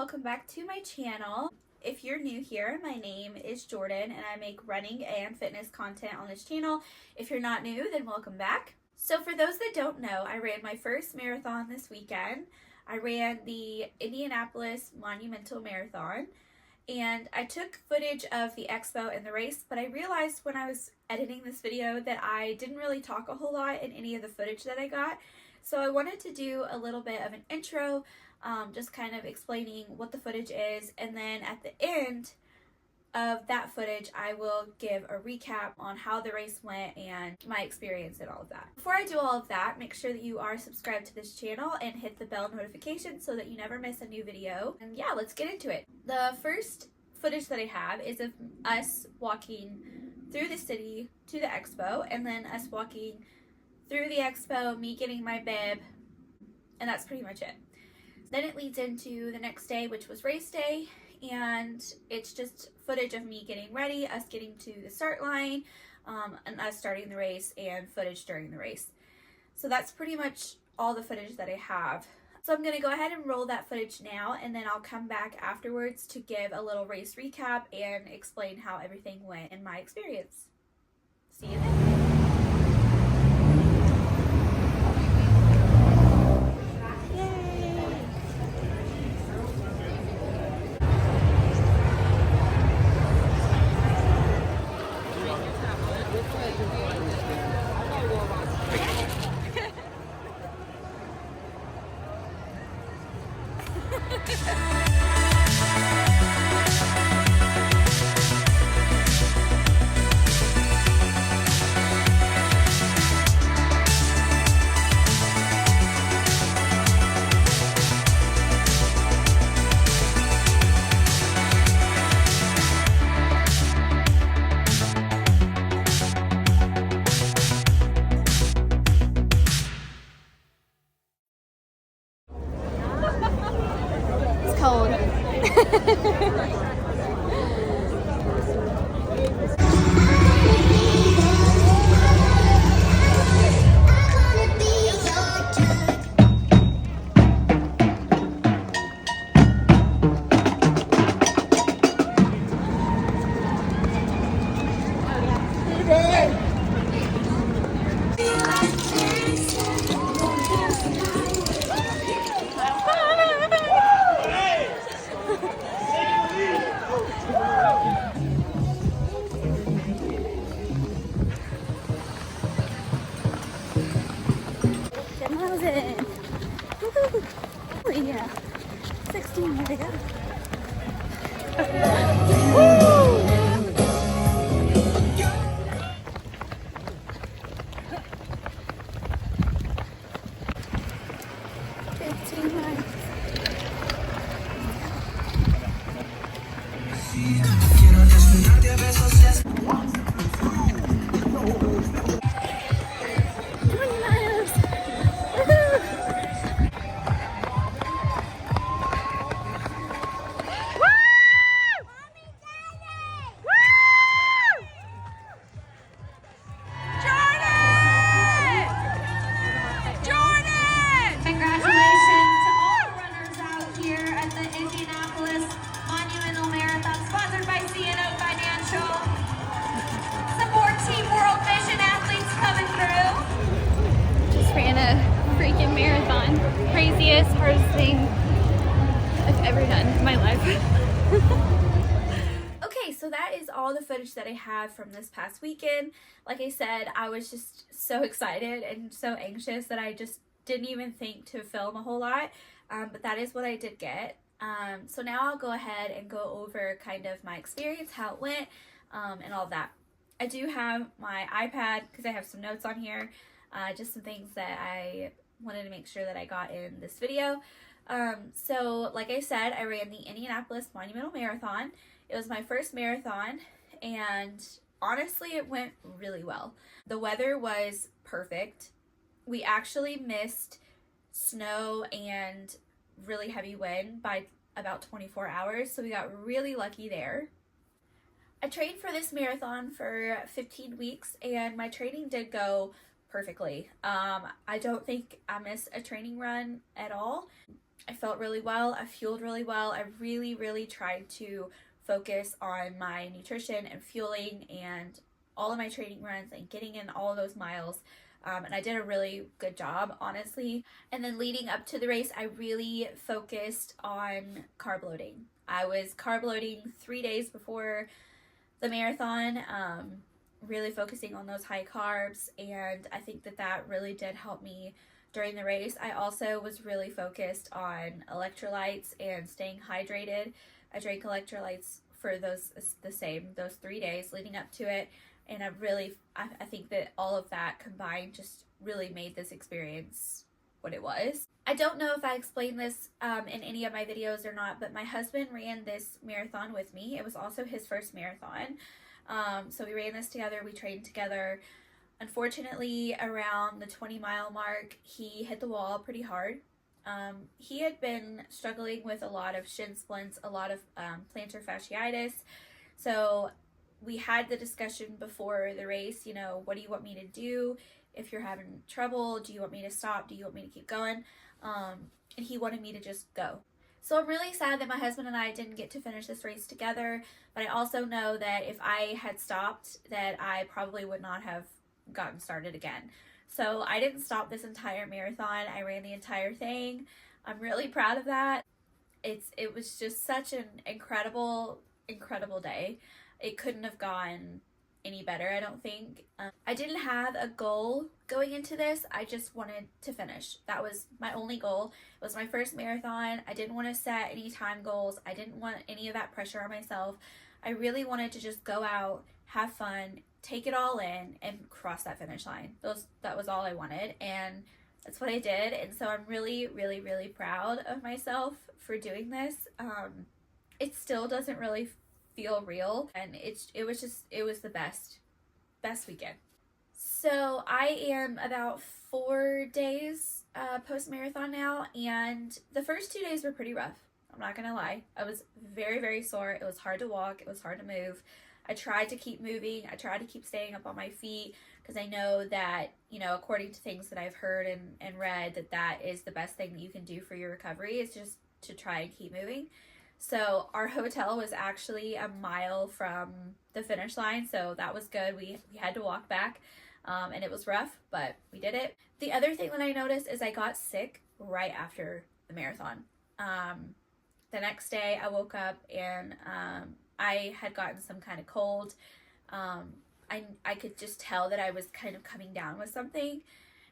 welcome back to my channel. If you're new here, my name is Jordan and I make running and fitness content on this channel. If you're not new, then welcome back. So for those that don't know, I ran my first marathon this weekend. I ran the Indianapolis Monumental Marathon and I took footage of the expo and the race, but I realized when I was editing this video that I didn't really talk a whole lot in any of the footage that I got. So I wanted to do a little bit of an intro, just kind of explaining what the footage is, and then at the end of that footage I will give a recap on how the race went and my experience and all of that. Before I do all of that, make sure that you are subscribed to this channel and hit the bell notification so that you never miss a new video. And yeah, let's get into it. The first footage that I have is of us walking through the city to the expo, and then us walking through the expo, me getting my bib, and that's pretty much it. Then it leads into the next day, which was race day, and it's just footage of me getting ready, us getting to the start line, and us starting the race, and footage during the race. So that's pretty much all the footage that I have. So I'm going to go ahead and roll that footage now, and then I'll come back afterwards to give a little race recap and explain how everything went in my experience. See you then. It's cold. Yeah, 16 more to go. Woo! 15 miles. Freaking marathon. Craziest, hardest thing I've ever done in my life. Okay, so that is all the footage that I have from this past weekend. Like I said, I was just so excited and so anxious that I just didn't even think to film a whole lot, but that is what I did get. So now I'll go ahead and go over kind of my experience, how it went, and all of that. I do have my iPad because I have some notes on here, just some things that I wanted to make sure that I got in this video. So like I said, I ran the Indianapolis Monumental Marathon. It was my first marathon, and honestly it went really well. The weather was perfect. We actually missed snow and really heavy wind by about 24 hours, so we got really lucky there. I trained for this marathon for 15 weeks and my training did go perfectly. I don't think I missed a training run at all. I felt really well. I fueled really well. I really tried to focus on my nutrition and fueling and all of my training runs and getting in all of those miles. And I did a really good job, honestly. And then leading up to the race, I really focused on carb loading. I was carb loading 3 days before the marathon, really focusing on those high carbs, and I think that really did help me during the race. I also was really focused on electrolytes and staying hydrated. I drank electrolytes for those 3 days leading up to it, and I think that all of that combined just really made this experience what it was. I don't know if I explained this in any of my videos or not, but my husband ran this marathon with me. It was also his first marathon. So we ran this together, we trained together. Unfortunately, around the 20-mile mark, he hit the wall pretty hard. He had been struggling with a lot of shin splints, a lot of plantar fasciitis. So we had the discussion before the race, what do you want me to do? If you're having trouble, do you want me to stop? Do you want me to keep going? And he wanted me to just go. So I'm really sad that my husband and I didn't get to finish this race together, but I also know that if I had stopped, that I probably would not have gotten started again. So I didn't stop this entire marathon. I ran the entire thing. I'm really proud of that. It was just such an incredible day. It couldn't have gone any better, I don't think. I didn't have a goal going into this. I just wanted to finish. That was my only goal. It was my first marathon. I didn't want to set any time goals. I didn't want any of that pressure on myself. I really wanted to just go out, have fun, take it all in, and cross that finish line. That was all I wanted, and that's what I did. And so I'm really proud of myself for doing this. It still doesn't really feel real, and it was the best weekend. So I am about 4 days post marathon now, and the first 2 days were pretty rough. I'm not gonna lie. I was very sore. It was hard to walk. It was hard to move. I tried to keep moving. I tried to keep staying up on my feet, because I know that, according to things that I've heard and read, that is the best thing that you can do for your recovery, is just to try and keep moving. So our hotel was actually a mile from the finish line, so that was good. We had to walk back, and it was rough, but we did it. The other thing that I noticed is I got sick right after the marathon. The next day I woke up and I had gotten some kind of cold. I could just tell that I was kind of coming down with something.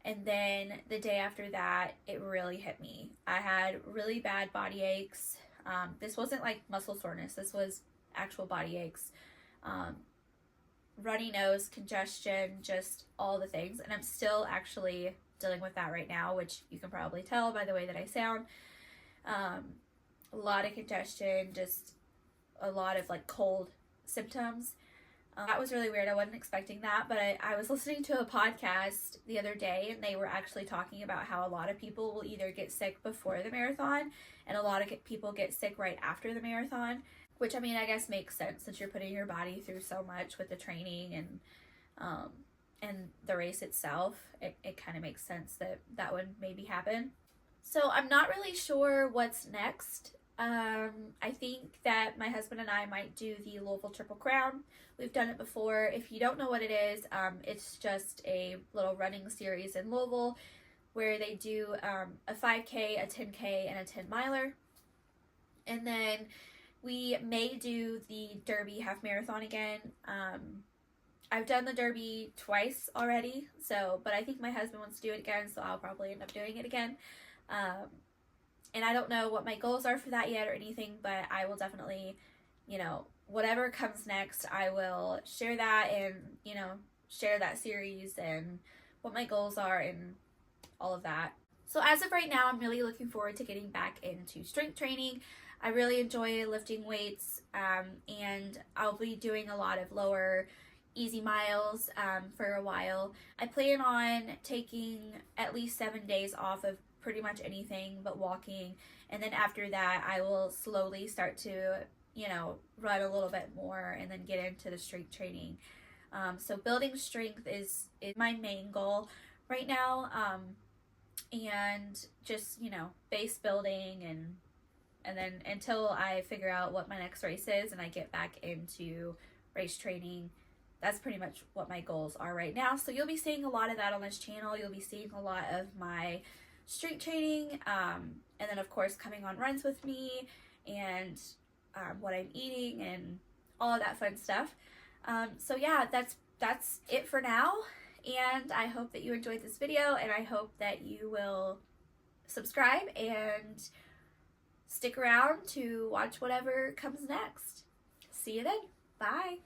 And then the day after that, it really hit me. I had really bad body aches. This wasn't like muscle soreness. This was actual body aches. Runny nose, congestion, just all the things. And I'm still actually dealing with that right now, which you can probably tell by the way that I sound. A lot of congestion, just a lot of like cold symptoms. That was really weird. I wasn't expecting that, but I was listening to a podcast the other day, and they were actually talking about how a lot of people will either get sick before the marathon, and a lot of people get sick right after the marathon, which, I mean, I guess makes sense since you're putting your body through so much with the training and the race itself. It kind of makes sense that would maybe happen. So I'm not really sure what's next. I think that my husband and I might do the Louisville Triple Crown. We've done it before. If you don't know what it is, it's just a little running series in Louisville where they do a 5K, a 10K, and a 10-miler. And then we may do the Derby half marathon again. I've done the Derby twice already, but I think my husband wants to do it again, so I'll probably end up doing it again. And I don't know what my goals are for that yet or anything, but I will definitely, whatever comes next, I will share that and, share that series and what my goals are and all of that. So as of right now, I'm really looking forward to getting back into strength training. I really enjoy lifting weights, and I'll be doing a lot of lower easy miles for a while. I plan on taking at least 7 days off of pretty much anything but walking, and then after that I will slowly start to run a little bit more and then get into the strength training. So building strength is my main goal right now. and just, you know, base building, and then until I figure out what my next race is and I get back into race training. That's pretty much what my goals are right now. So you'll be seeing a lot of that on this channel. You'll be seeing a lot of my strength training, and then of course coming on runs with me, and what I'm eating and all of that fun stuff. So yeah, that's it for now, and I hope that you enjoyed this video, and I hope that you will subscribe and stick around to watch whatever comes next. See you then. Bye.